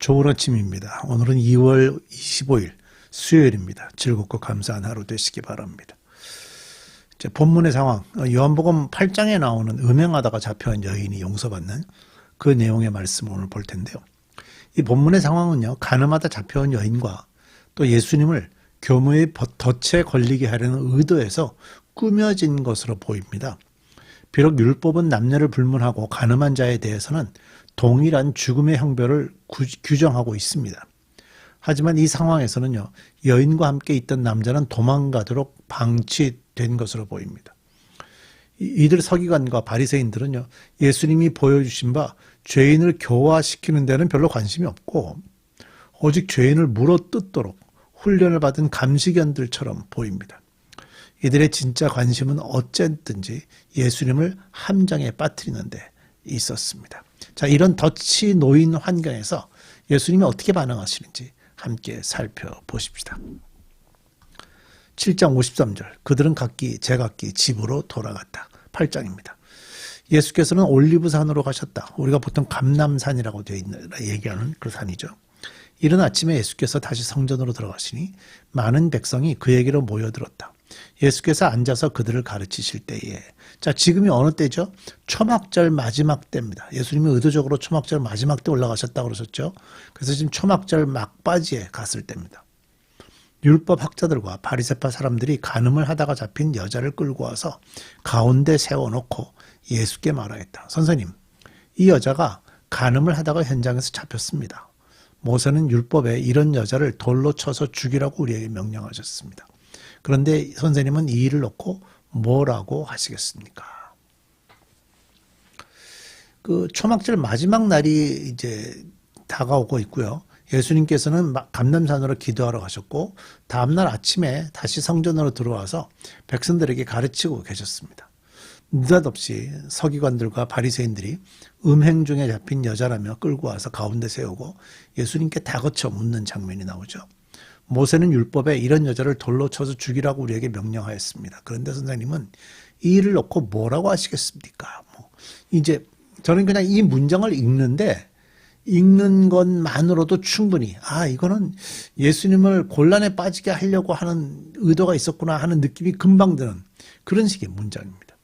좋은 아침입니다. 오늘은 2월 25일 수요일입니다. 즐겁고 감사한 하루 되시기 바랍니다. 이제 본문의 상황, 요한복음 8장에 나오는 음행하다가 잡혀온 여인이 용서받는 그 내용의 말씀을 오늘 볼 텐데요. 이 본문의 상황은요, 간음하다 잡혀온 여인과 또 예수님을 교무의 덫에 걸리게 하려는 의도에서 꾸며진 것으로 보입니다. 비록 율법은 남녀를 불문하고 간음한 자에 대해서는 동일한 죽음의 형벌을 규정하고 있습니다. 하지만 이 상황에서는요, 여인과 함께 있던 남자는 도망가도록 방치된 것으로 보입니다. 이들 서기관과 바리새인들은요, 예수님이 보여주신 바 죄인을 교화시키는 데는 별로 관심이 없고 오직 죄인을 물어뜯도록 훈련을 받은 감시견들처럼 보입니다. 이들의 진짜 관심은 어쨌든지 예수님을 함정에 빠뜨리는 데 있었습니다. 자, 이런 덫이 놓인 환경에서 예수님이 어떻게 반응하시는지 함께 살펴보십시다. 7장 53절, 그들은 각기 제각기 집으로 돌아갔다. 8장입니다. 예수께서는 올리브산으로 가셨다. 우리가 보통 감람산이라고 얘기하는 그 산이죠. 이른 아침에 예수께서 다시 성전으로 들어가시니 많은 백성이 그에게로 모여들었다. 예수께서 앉아서 그들을 가르치실 때에, 자, 지금이 어느 때죠? 초막절 마지막 때입니다. 예수님이 의도적으로 초막절 마지막 때 올라가셨다고 그러셨죠. 그래서 지금 초막절 막바지에 갔을 때입니다. 율법 학자들과 바리새파 사람들이 간음을 하다가 잡힌 여자를 끌고 와서 가운데 세워놓고 예수께 말하였다. 선생님, 이 여자가 간음을 하다가 현장에서 잡혔습니다. 모세는 율법에 이런 여자를 돌로 쳐서 죽이라고 우리에게 명령하셨습니다. 그런데 선생님은 이 일을 놓고 뭐라고 하시겠습니까? 그 초막절 마지막 날이 이제 다가오고 있고요. 예수님께서는 감람산으로 기도하러 가셨고 다음날 아침에 다시 성전으로 들어와서 백성들에게 가르치고 계셨습니다. 느닷없이 서기관들과 바리새인들이 음행 중에 잡힌 여자라며 끌고 와서 가운데 세우고 예수님께 다그쳐 묻는 장면이 나오죠. 모세는 율법에 이런 여자를 돌로 쳐서 죽이라고 우리에게 명령하였습니다. 그런데 선생님은 이 일을 놓고 뭐라고 하시겠습니까? 이제 저는 그냥 이 문장을 읽는데 읽는 것만으로도 충분히 이거는 예수님을 곤란에 빠지게 하려고 하는 의도가 있었구나 하는 느낌이 금방 드는 그런 식의 문장입니다.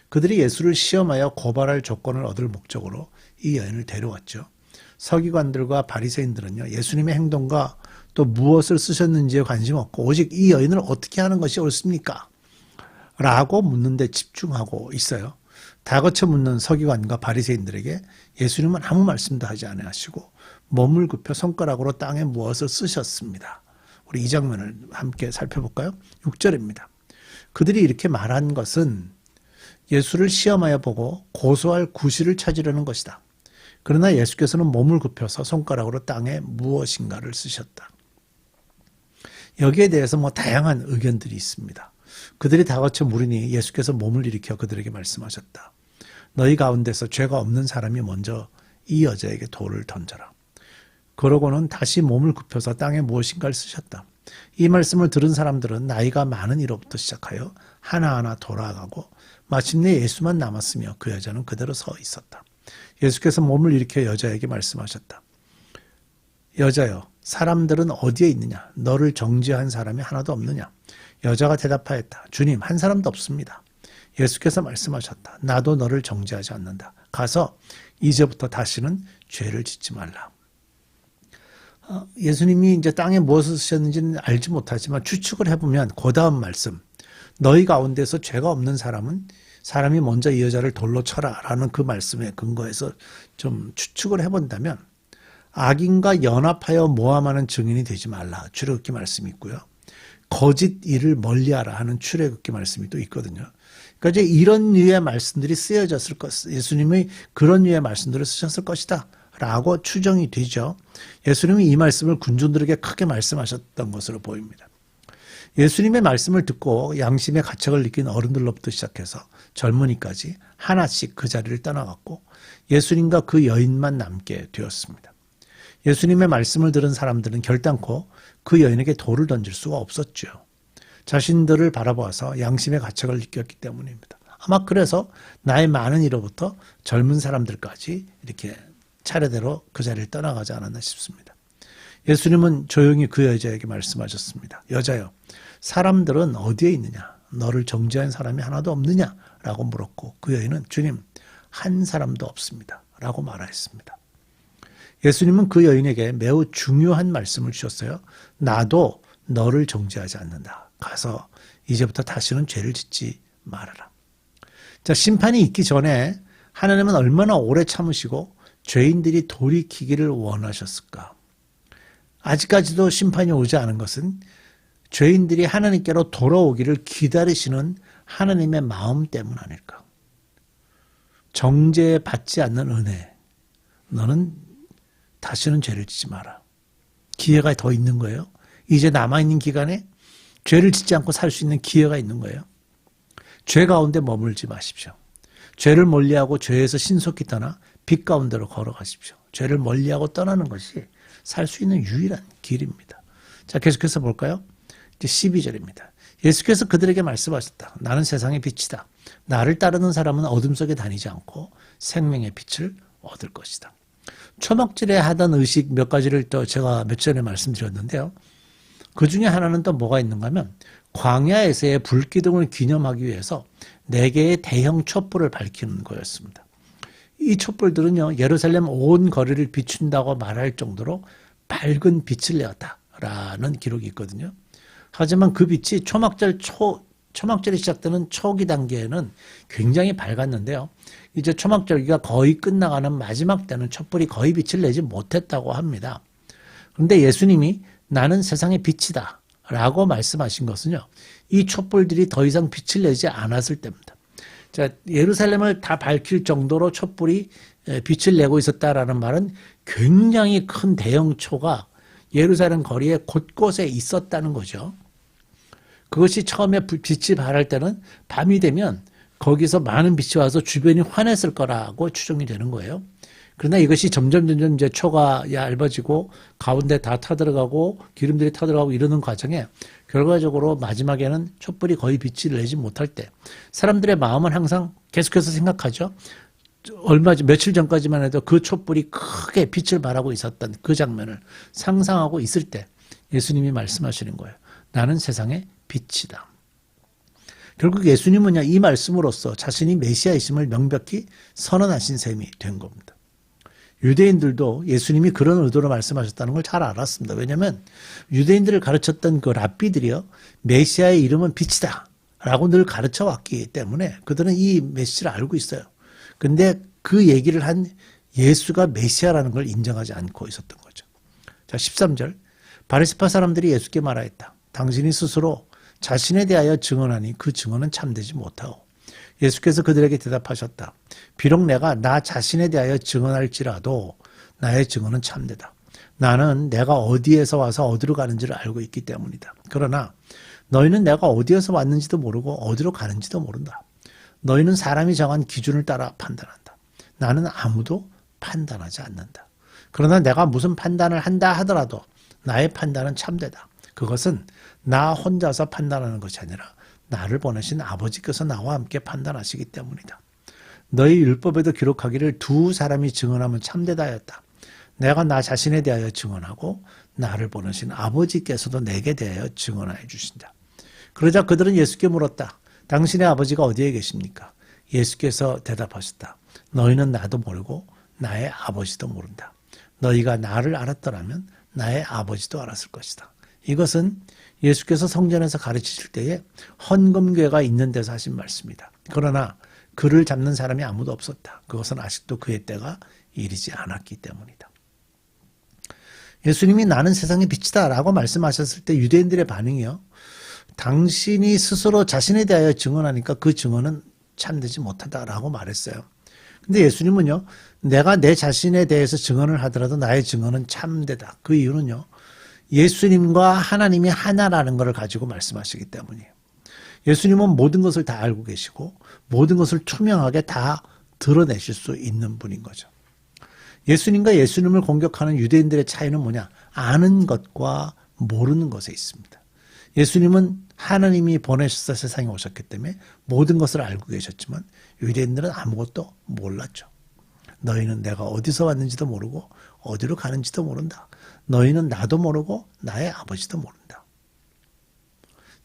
그들이 예수를 시험하여 고발할 조건을 얻을 목적으로 이 여인을 데려왔죠. 서기관들과 바리새인들은요, 예수님의 행동과 또 무엇을 쓰셨는지에 관심 없고 오직 이 여인을 어떻게 하는 것이 옳습니까? 라고 묻는 데 집중하고 있어요. 다그쳐 묻는 서기관과 바리새인들에게 예수님은 아무 말씀도 하지 아니하시고 몸을 굽혀 손가락으로 땅에 무엇을 쓰셨습니다. 우리 이 장면을 함께 살펴볼까요? 6절입니다. 그들이 이렇게 말한 것은 예수를 시험하여 보고 고소할 구실을 찾으려는 것이다. 그러나 예수께서는 몸을 굽혀서 손가락으로 땅에 무엇인가를 쓰셨다. 여기에 대해서 다양한 의견들이 있습니다. 그들이 다그쳐 물으니 예수께서 몸을 일으켜 그들에게 말씀하셨다. 너희 가운데서 죄가 없는 사람이 먼저 이 여자에게 돌을 던져라. 그러고는 다시 몸을 굽혀서 땅에 무엇인가를 쓰셨다. 이 말씀을 들은 사람들은 나이가 많은 이로부터 시작하여 하나하나 돌아가고 마침내 예수만 남았으며 그 여자는 그대로 서 있었다. 예수께서 몸을 일으켜 여자에게 말씀하셨다. 여자여, 사람들은 어디에 있느냐? 너를 정죄한 사람이 하나도 없느냐? 여자가 대답하였다. 주님, 한 사람도 없습니다. 예수께서 말씀하셨다. 나도 너를 정죄하지 않는다. 가서 이제부터 다시는 죄를 짓지 말라. 예수님이 이제 땅에 무엇을 쓰셨는지는 알지 못하지만 추측을 해보면 그 다음 말씀, 너희 가운데서 죄가 없는 사람이 먼저 이 여자를 돌로 쳐라 라는 그 말씀에 근거해서 좀 추측을 해본다면 악인과 연합하여 모함하는 증인이 되지 말라. 출애굽기 말씀이 있고요. 거짓 일을 멀리하라 하는 출애굽기 말씀이 또 있거든요. 그러니까 이제 이런 류의 말씀들이 쓰여졌을 것, 예수님이 그런 류의 말씀들을 쓰셨을 것이다 라고 추정이 되죠. 예수님이 이 말씀을 군중들에게 크게 말씀하셨던 것으로 보입니다. 예수님의 말씀을 듣고 양심의 가책을 느낀 어른들로부터 시작해서 젊은이까지 하나씩 그 자리를 떠나갔고 예수님과 그 여인만 남게 되었습니다. 예수님의 말씀을 들은 사람들은 결단코 그 여인에게 돌을 던질 수가 없었죠. 자신들을 바라보아서 양심의 가책을 느꼈기 때문입니다. 아마 그래서 나이 많은 이로부터 젊은 사람들까지 이렇게 차례대로 그 자리를 떠나가지 않았나 싶습니다. 예수님은 조용히 그 여자에게 말씀하셨습니다. 여자여, 사람들은 어디에 있느냐? 너를 정죄한 사람이 하나도 없느냐? 라고 물었고 그 여인은 주님, 한 사람도 없습니다. 라고 말하였습니다. 예수님은 그 여인에게 매우 중요한 말씀을 주셨어요. 나도 너를 정죄하지 않는다. 가서 이제부터 다시는 죄를 짓지 말아라. 자, 심판이 있기 전에 하나님은 얼마나 오래 참으시고 죄인들이 돌이키기를 원하셨을까? 아직까지도 심판이 오지 않은 것은 죄인들이 하나님께로 돌아오기를 기다리시는 하나님의 마음 때문 아닐까? 정죄받지 않는 은혜. 너는 다시는 죄를 짓지 마라. 기회가 더 있는 거예요. 이제 남아있는 기간에 죄를 짓지 않고 살 수 있는 기회가 있는 거예요. 죄 가운데 머물지 마십시오. 죄를 멀리하고 죄에서 신속히 떠나 빛 가운데로 걸어가십시오. 죄를 멀리하고 떠나는 것이 살 수 있는 유일한 길입니다. 자, 계속해서 볼까요? 이제 12절입니다. 예수께서 그들에게 말씀하셨다. 나는 세상의 빛이다. 나를 따르는 사람은 어둠 속에 다니지 않고 생명의 빛을 얻을 것이다. 초막절에 하던 의식 몇 가지를 또 제가 몇 전에 말씀드렸는데요. 그 중에 하나는 또 뭐가 있는가 하면 광야에서의 불기둥을 기념하기 위해서 4개의 대형 촛불을 밝히는 거였습니다. 이 촛불들은요, 예루살렘 온 거리를 비춘다고 말할 정도로 밝은 빛을 내었다라는 기록이 있거든요. 하지만 그 빛이 초막절이 시작되는 초기 단계에는 굉장히 밝았는데요. 이제 초막절기가 거의 끝나가는 마지막 때는 촛불이 거의 빛을 내지 못했다고 합니다. 그런데 예수님이 나는 세상의 빛이다 라고 말씀하신 것은요, 이 촛불들이 더 이상 빛을 내지 않았을 때입니다. 자, 예루살렘을 다 밝힐 정도로 촛불이 빛을 내고 있었다라는 말은 굉장히 큰 대형초가 예루살렘 거리에 곳곳에 있었다는 거죠. 그것이 처음에 빛이 발할 때는 밤이 되면 거기서 많은 빛이 와서 주변이 환했을 거라고 추정이 되는 거예요. 그러나 이것이 점점 이제 초가 얇아지고 가운데 다 타들어가고 기름들이 타들어가고 이러는 과정에 결과적으로 마지막에는 촛불이 거의 빛을 내지 못할 때 사람들의 마음은 항상 계속해서 생각하죠. 며칠 전까지만 해도 그 촛불이 크게 빛을 발하고 있었던 그 장면을 상상하고 있을 때 예수님이 말씀하시는 거예요. 나는 세상의 빛이다. 결국 예수님은 이 말씀으로써 자신이 메시아이심을 명백히 선언하신 셈이 된 겁니다. 유대인들도 예수님이 그런 의도로 말씀하셨다는 걸 잘 알았습니다. 왜냐하면 유대인들을 가르쳤던 그 랍비들이요, 메시아의 이름은 빛이다 라고 늘 가르쳐 왔기 때문에 그들은 이 메시지를 알고 있어요. 근데 그 얘기를 한 예수가 메시아라는 걸 인정하지 않고 있었던 거죠. 자, 13절. 바리새파 사람들이 예수께 말하였다. 당신이 스스로 자신에 대하여 증언하니 그 증언은 참되지 못하오. 예수께서 그들에게 대답하셨다. 비록 내가 나 자신에 대하여 증언할지라도 나의 증언은 참되다. 나는 내가 어디에서 와서 어디로 가는지를 알고 있기 때문이다. 그러나 너희는 내가 어디에서 왔는지도 모르고 어디로 가는지도 모른다. 너희는 사람이 정한 기준을 따라 판단한다. 나는 아무도 판단하지 않는다. 그러나 내가 무슨 판단을 한다 하더라도 나의 판단은 참되다. 그것은 나 혼자서 판단하는 것이 아니라 나를 보내신 아버지께서 나와 함께 판단하시기 때문이다. 너희 율법에도 기록하기를 두 사람이 증언하면 참되다 하였다. 내가 나 자신에 대하여 증언하고 나를 보내신 아버지께서도 내게 대하여 증언하여 주신다. 그러자 그들은 예수께 물었다. 당신의 아버지가 어디에 계십니까? 예수께서 대답하셨다. 너희는 나도 모르고 나의 아버지도 모른다. 너희가 나를 알았더라면 나의 아버지도 알았을 것이다. 이것은 예수께서 성전에서 가르치실 때에 헌금궤가 있는 데서 하신 말씀이다. 그러나 그를 잡는 사람이 아무도 없었다. 그것은 아직도 그의 때가 이르지 않았기 때문이다. 예수님이 나는 세상의 빛이다 라고 말씀하셨을 때 유대인들의 반응이요, 당신이 스스로 자신에 대하여 증언하니까 그 증언은 참되지 못하다라고 말했어요. 근데 예수님은요, 내가 내 자신에 대해서 증언을 하더라도 나의 증언은 참되다. 그 이유는요, 예수님과 하나님이 하나라는 것을 가지고 말씀하시기 때문이에요. 예수님은 모든 것을 다 알고 계시고 모든 것을 투명하게 다 드러내실 수 있는 분인 거죠. 예수님과 예수님을 공격하는 유대인들의 차이는 뭐냐? 아는 것과 모르는 것에 있습니다. 예수님은 하나님이 보내셔서 세상에 오셨기 때문에 모든 것을 알고 계셨지만 유대인들은 아무것도 몰랐죠. 너희는 내가 어디서 왔는지도 모르고 어디로 가는지도 모른다. 너희는 나도 모르고 나의 아버지도 모른다.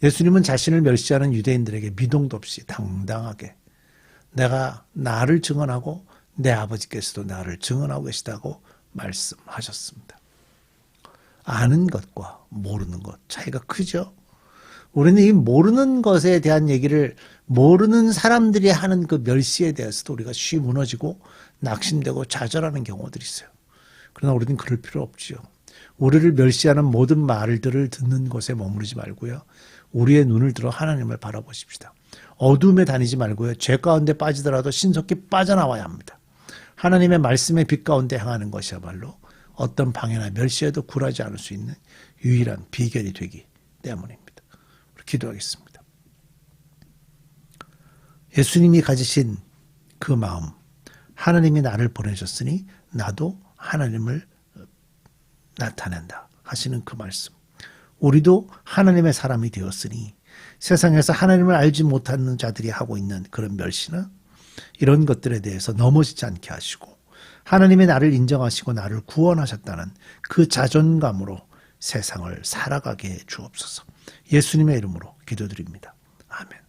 예수님은 자신을 멸시하는 유대인들에게 미동도 없이 당당하게 내가 나를 증언하고 내 아버지께서도 나를 증언하고 계시다고 말씀하셨습니다. 아는 것과 모르는 것 차이가 크죠. 우리는 이 모르는 것에 대한 얘기를 모르는 사람들이 하는 그 멸시에 대해서도 우리가 쉬 무너지고 낙심되고 좌절하는 경우들이 있어요. 그러나 우리는 그럴 필요 없지요. 우리를 멸시하는 모든 말들을 듣는 곳에 머무르지 말고요. 우리의 눈을 들어 하나님을 바라보십시다. 어둠에 다니지 말고요. 죄 가운데 빠지더라도 신속히 빠져나와야 합니다. 하나님의 말씀의 빛 가운데 향하는 것이야말로 어떤 방해나 멸시에도 굴하지 않을 수 있는 유일한 비결이 되기 때문입니다. 우리 기도하겠습니다. 예수님이 가지신 그 마음, 하나님이 나를 보내셨으니 나도 하나님을 나타낸다 하시는 그 말씀. 우리도 하나님의 사람이 되었으니 세상에서 하나님을 알지 못하는 자들이 하고 있는 그런 멸시나 이런 것들에 대해서 넘어지지 않게 하시고 하나님의 나를 인정하시고 나를 구원하셨다는 그 자존감으로 세상을 살아가게 해 주옵소서. 예수님의 이름으로 기도드립니다. 아멘.